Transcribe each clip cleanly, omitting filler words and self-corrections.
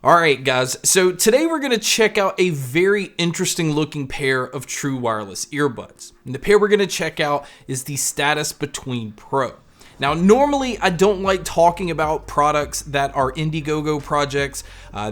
Alright guys, so today we're going to check out a very interesting looking pair of true wireless earbuds. And the pair we're going to check out is the Status Between Pro. Now normally I don't like talking about products that are Indiegogo projects.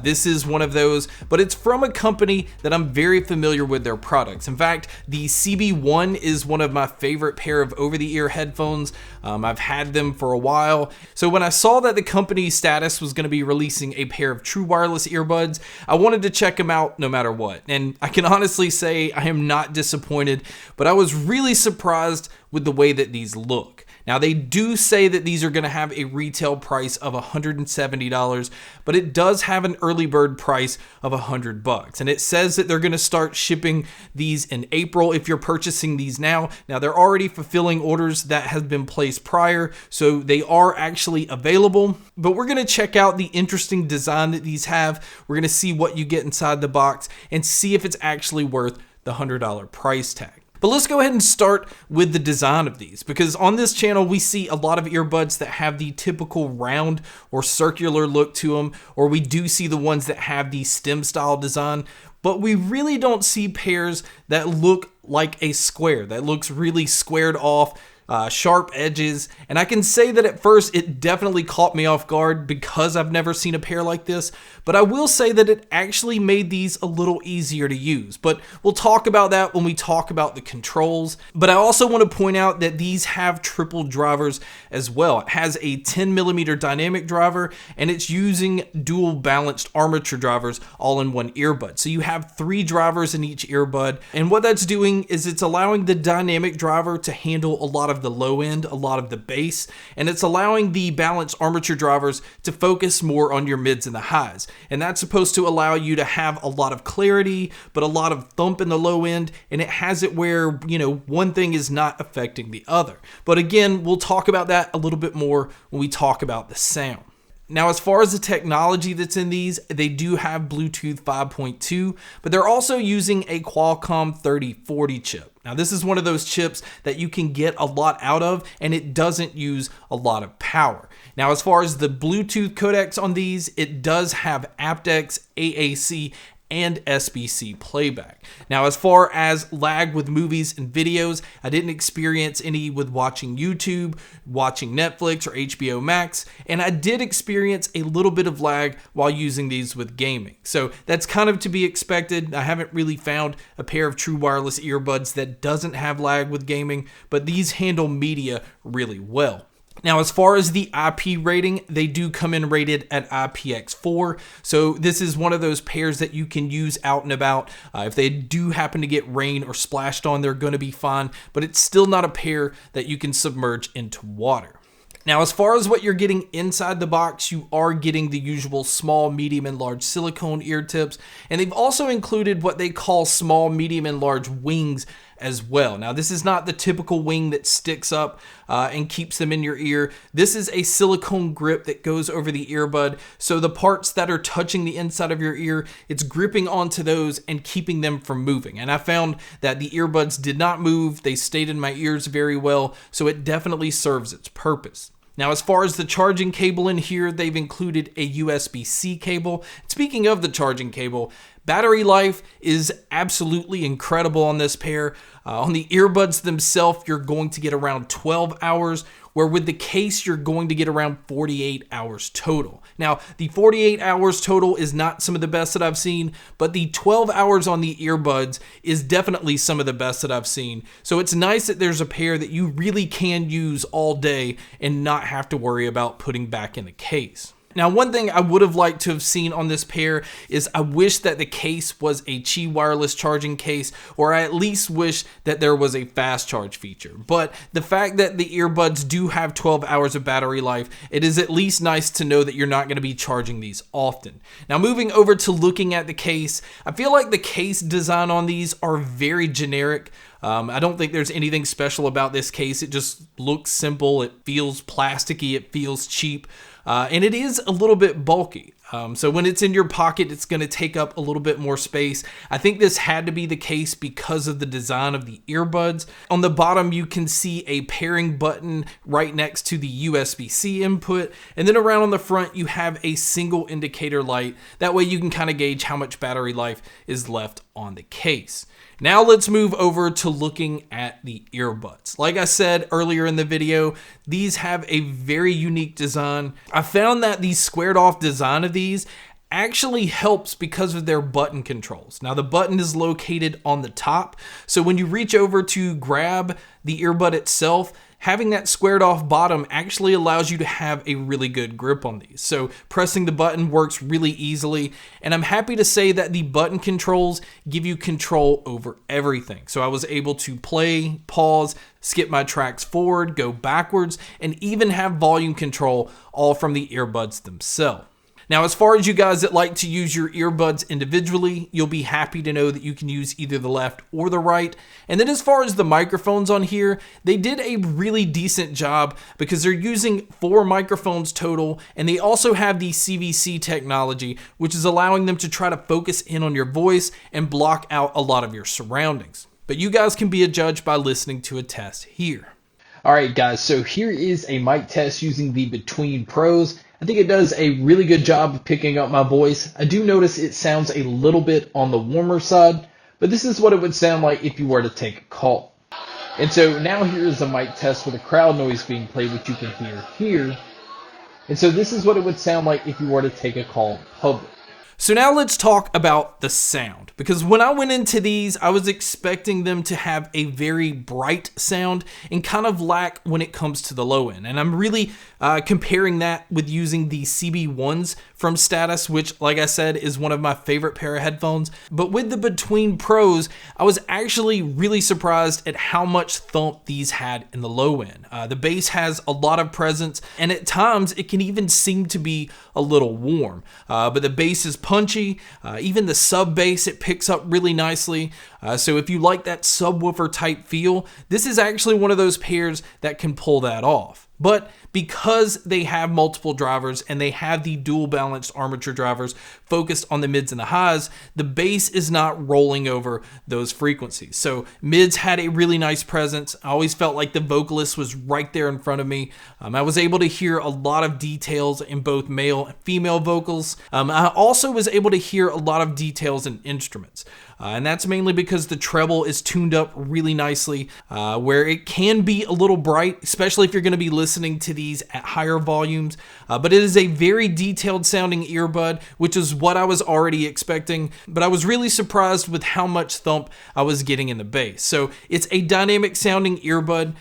This is one of those, but it's from a company that I'm very familiar with their products. In fact, the CB1 is one of my favorite pair of over-the-ear headphones. I've had them for a while. So when I saw that the company Status was going to be releasing a pair of true wireless earbuds, I wanted to check them out no matter what. And I can honestly say I am not disappointed, but I was really surprised with the way that these look. Now they do say that these are going to have a retail price of $170, but it does have an early bird price of $100. And it says that they're going to start shipping these in April if you're purchasing these now. Now they're already fulfilling orders that have been placed prior, so they are actually available. But we're going to check out the interesting design that these have. We're going to see what you get inside the box and see if it's actually worth the $100 price tag. But let's go ahead and start with the design of these, because on this channel we see a lot of earbuds that have the typical round or circular look to them, or we do see the ones that have the stem style design, but we really don't see pairs that look like a square, that looks really squared off, sharp edges. And I can say that at first it definitely caught me off guard because I've never seen a pair like this, but I will say that it actually made these a little easier to use. But we'll talk about that when we talk about the controls. But I also want to point out that these have triple drivers as well. It has a 10mm dynamic driver and it's using dual balanced armature drivers all in one earbud. So you have 3 drivers in each earbud, and what that's doing is it's allowing the dynamic driver to handle a lot of the low end, a lot of the bass, and it's allowing the balanced armature drivers to focus more on your mids and the highs. And that's supposed to allow you to have a lot of clarity, but a lot of thump in the low end, and it has it where, you know, one thing is not affecting the other. But again, we'll talk about that a little bit more when we talk about the sound. Now, as far as the technology that's in these, they do have Bluetooth 5.2, but they're also using a Qualcomm 3040 chip. Now, this is one of those chips that you can get a lot out of, and it doesn't use a lot of power. Now, as far as the Bluetooth codecs on these, it does have aptX, AAC, and SBC playback. Now, as far as lag with movies and videos, I didn't experience any with watching YouTube, watching Netflix or HBO Max, and I did experience a little bit of lag while using these with gaming. So that's kind of to be expected. I haven't really found a pair of true wireless earbuds that doesn't have lag with gaming, but these handle media really well. Now, as far as the IP rating, they do come in rated at IPX4. So this is one of those pairs that you can use out and about. If they do happen to get rain or splashed on, they're going to be fine, but it's still not a pair that you can submerge into water. Now, as far as what you're getting inside the box, you are getting the usual small, medium, and large silicone ear tips, and they've also included what they call small, medium, and large wings as well. Now, this is not the typical wing that sticks up and keeps them in your ear. This is a silicone grip that goes over the earbud, so the parts that are touching the inside of your ear, it's gripping onto those and keeping them from moving. And I found that the earbuds did not move. They stayed in my ears very well, so it definitely serves its purpose. Now, as far as the charging cable in here, they've included a USB-C cable. Speaking of the charging cable, battery life is absolutely incredible on this pair. On the earbuds themselves, you're going to get around 12 hours, where with the case, you're going to get around 48 hours total. Now, the 48 hours total is not some of the best that I've seen, but the 12 hours on the earbuds is definitely some of the best that I've seen. So it's nice that there's a pair that you really can use all day and not have to worry about putting back in the case. Now, one thing I would have liked to have seen on this pair is I wish that the case was a Qi wireless charging case, or I at least wish that there was a fast charge feature. But the fact that the earbuds do have 12 hours of battery life, it is at least nice to know that you're not going to be charging these often. Now, moving over to looking at the case, I feel like the case design on these are very generic. I don't think there's anything special about this case. It just looks simple. It feels plasticky. It feels cheap. And it is a little bit bulky. So when it's in your pocket, it's going to take up a little bit more space. I think this had to be the case because of the design of the earbuds. On the bottom, you can see a pairing button right next to the USB-C input. And then around on the front, you have a single indicator light. That way you can kind of gauge how much battery life is left on the case. Now let's move over to looking at the earbuds. Like I said earlier in the video, these have a very unique design. I found that the squared off design of these actually helps because of their button controls. Now the button is located on the top, so when you reach over to grab the earbud itself, having that squared off bottom actually allows you to have a really good grip on these. So pressing the button works really easily, and I'm happy to say that the button controls give you control over everything. So I was able to play, pause, skip my tracks forward, go backwards, and even have volume control all from the earbuds themselves. Now, as far as you guys that like to use your earbuds individually, you'll be happy to know that you can use either the left or the right. And then as far as the microphones on here, they did a really decent job because they're using 4 microphones total, and they also have the CVC technology, which is allowing them to try to focus in on your voice and block out a lot of your surroundings. But you guys can be a judge by listening to a test here. All right, guys, so here is a mic test using the Between Pros. I think it does a really good job of picking up my voice. I do notice it sounds a little bit on the warmer side, but this is what it would sound like if you were to take a call. And so now here is a mic test with a crowd noise being played, which you can hear here. And so this is what it would sound like if you were to take a call in public. So now let's talk about the sound, because when I went into these, I was expecting them to have a very bright sound and kind of lack when it comes to the low end. And I'm really comparing that with using the CB1s from Status, which, like I said, is one of my favorite pair of headphones. But with the Between Pros, I was actually really surprised at how much thump these had in the low end. The bass has a lot of presence, and at times it can even seem to be a little warm. But the bass is punchy. Even the sub bass, it picks up really nicely. So if you like that subwoofer type feel, this is actually one of those pairs that can pull that off. But because they have multiple drivers and they have the dual balanced armature drivers focused on the mids and the highs, the bass is not rolling over those frequencies. So mids had a really nice presence. I always felt like the vocalist was right there in front of me. I was able to hear a lot of details in both male and female vocals. I also was able to hear a lot of details in instruments. And that's mainly because the treble is tuned up really nicely, where it can be a little bright, especially if you're going to be listening to these at higher volumes. But it is a very detailed sounding earbud, which is what I was already expecting. But I was really surprised with how much thump I was getting in the bass. So it's a dynamic sounding earbud.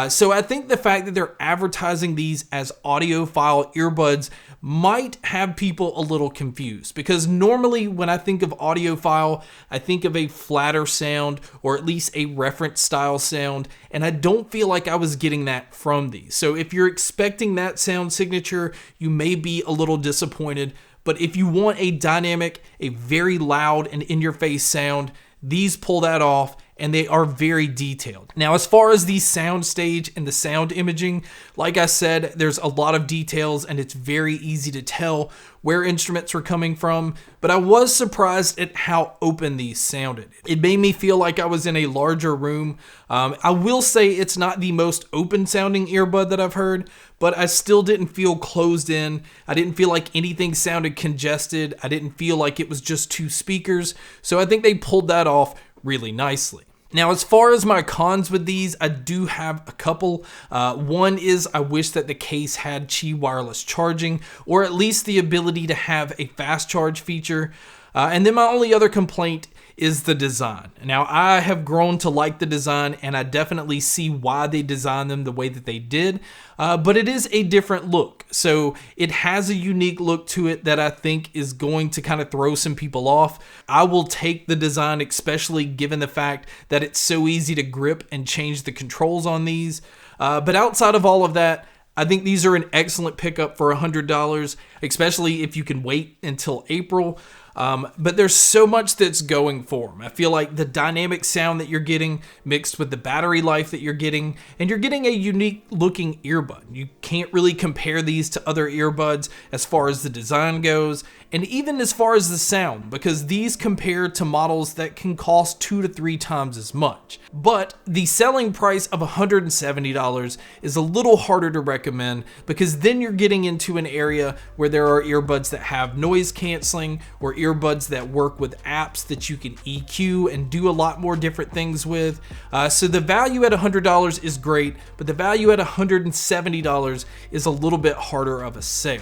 So I think the fact that they're advertising these as audiophile earbuds might have people a little confused, because normally when I think of audiophile, I think of a flatter sound or at least a reference style sound, and I don't feel like I was getting that from these. So if you're expecting that sound signature, you may be a little disappointed. But if you want a dynamic, a very loud and in-your-face sound, these pull that off, and they are very detailed. Now, as far as the sound stage and the sound imaging, like I said, there's a lot of details and it's very easy to tell where instruments were coming from, but I was surprised at how open these sounded. It made me feel like I was in a larger room. I will say it's not the most open sounding earbud that I've heard, but I still didn't feel closed in. I didn't feel like anything sounded congested. I didn't feel like it was just 2 speakers. So I think they pulled that off really nicely. Now, as far as my cons with these, I do have a couple. One is I wish that the case had Qi wireless charging, or at least the ability to have a fast charge feature. And then my only other complaint is the design. Now, I have grown to like the design, and I definitely see why they designed them the way that they did, but it is a different look. So it has a unique look to it that I think is going to kind of throw some people off. I will take the design, especially given the fact that it's so easy to grip and change the controls on these. But outside of all of that, I think these are an excellent pickup for $100, especially if you can wait until April. But there's so much that's going for them. I feel like the dynamic sound that you're getting mixed with the battery life that you're getting, and you're getting a unique looking earbud. You can't really compare these to other earbuds as far as the design goes, and even as far as the sound, because these compare to models that can cost 2 to 3 times as much. But the selling price of $170 is a little harder to recommend, because then you're getting into an area where there are earbuds that have noise canceling, or earbuds that work with apps that you can EQ and do a lot more different things with. So the value at $100 is great, but the value at $170 is a little bit harder of a sale.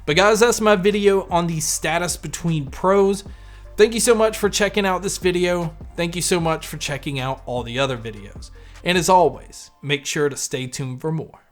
But guys, that's my video on the Status Between Pros. Thank you so much for checking out this video. Thank you so much for checking out all the other videos. And as always, make sure to stay tuned for more.